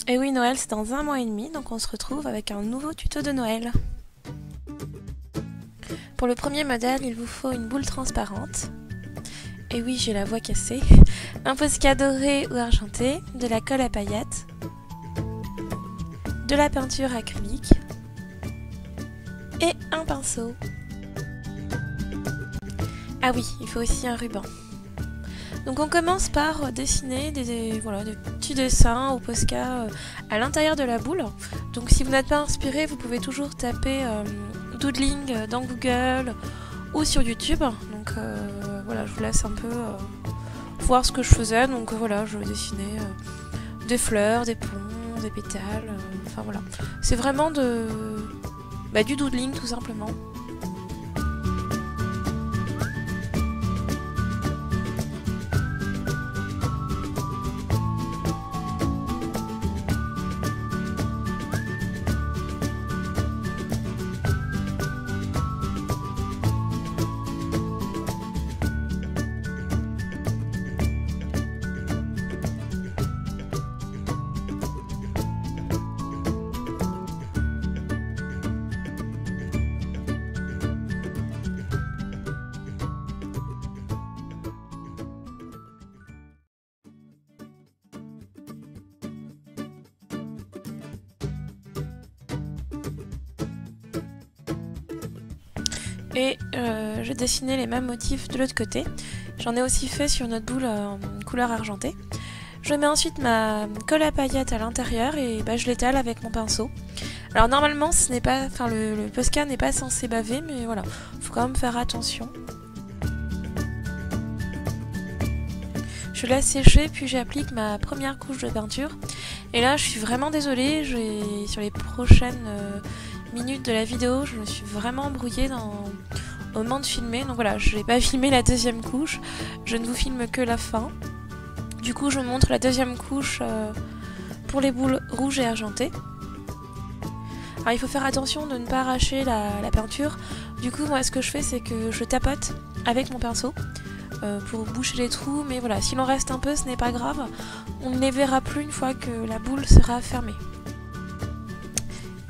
Et oui, Noël c'est dans 1 mois et demi, donc on se retrouve avec un nouveau tuto de Noël. Pour le premier modèle, il vous faut une boule transparente. Et oui, j'ai la voix cassée. Un Posca doré ou argenté, de la colle à paillettes, de la peinture acrylique et un pinceau. Ah oui, il faut aussi un ruban. Donc on commence par dessiner des petits dessins au Posca à l'intérieur de la boule. Donc si vous n'êtes pas inspiré, vous pouvez toujours taper doodling dans Google ou sur YouTube. Donc voilà, je vous laisse un peu voir ce que je faisais. Donc voilà, je dessinais des fleurs, des ponts, des pétales. Enfin voilà, c'est vraiment du doodling tout simplement. Et j'ai dessiné les mêmes motifs de l'autre côté. J'en ai aussi fait sur notre boule en couleur argentée. Je mets ensuite ma colle à paillettes à l'intérieur et je l'étale avec mon pinceau. Alors normalement le Posca n'est pas censé baver, mais voilà, faut quand même faire attention. Je laisse sécher puis j'applique ma première couche de peinture. Et là je suis vraiment désolée, sur les prochaines minutes de la vidéo, je me suis vraiment embrouillée au moment de filmer. Donc voilà, je n'ai pas filmé la deuxième couche, je ne vous filme que la fin. Du coup je vous montre la deuxième couche pour les boules rouges et argentées. Alors il faut faire attention de ne pas arracher la peinture. Du coup moi ce que je fais c'est que je tapote avec mon pinceau pour boucher les trous. Mais voilà, s'il en reste un peu ce n'est pas grave. On ne les verra plus une fois que la boule sera fermée.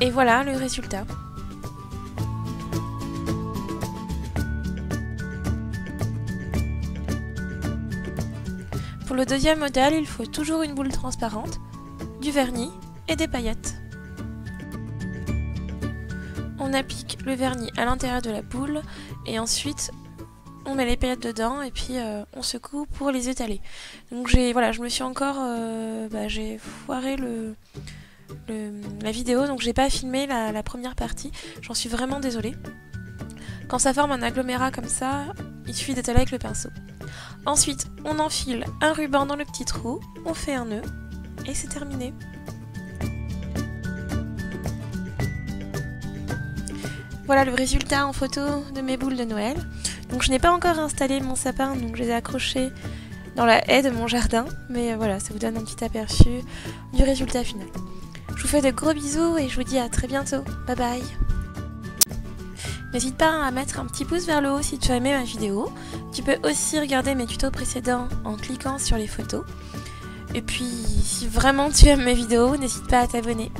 Et voilà le résultat. Pour le deuxième modèle, il faut toujours une boule transparente, du vernis et des paillettes. On applique le vernis à l'intérieur de la boule et ensuite on met les paillettes dedans et puis on secoue pour les étaler. Donc je me suis encore j'ai foiré la vidéo, donc j'ai pas filmé la première partie. J'en suis vraiment désolée. Quand ça forme un agglomérat comme ça, il suffit d'étaler avec le pinceau. Ensuite, on enfile un ruban dans le petit trou, on fait un nœud et c'est terminé. Voilà le résultat en photo de mes boules de Noël. Donc je n'ai pas encore installé mon sapin, donc je les ai accrochés dans la haie de mon jardin. Mais voilà, ça vous donne un petit aperçu du résultat final. Je vous fais de gros bisous et je vous dis à très bientôt. Bye bye. N'hésite pas à mettre un petit pouce vers le haut si tu as aimé ma vidéo. Tu peux aussi regarder mes tutos précédents en cliquant sur les photos. Et puis, si vraiment tu aimes mes vidéos, n'hésite pas à t'abonner.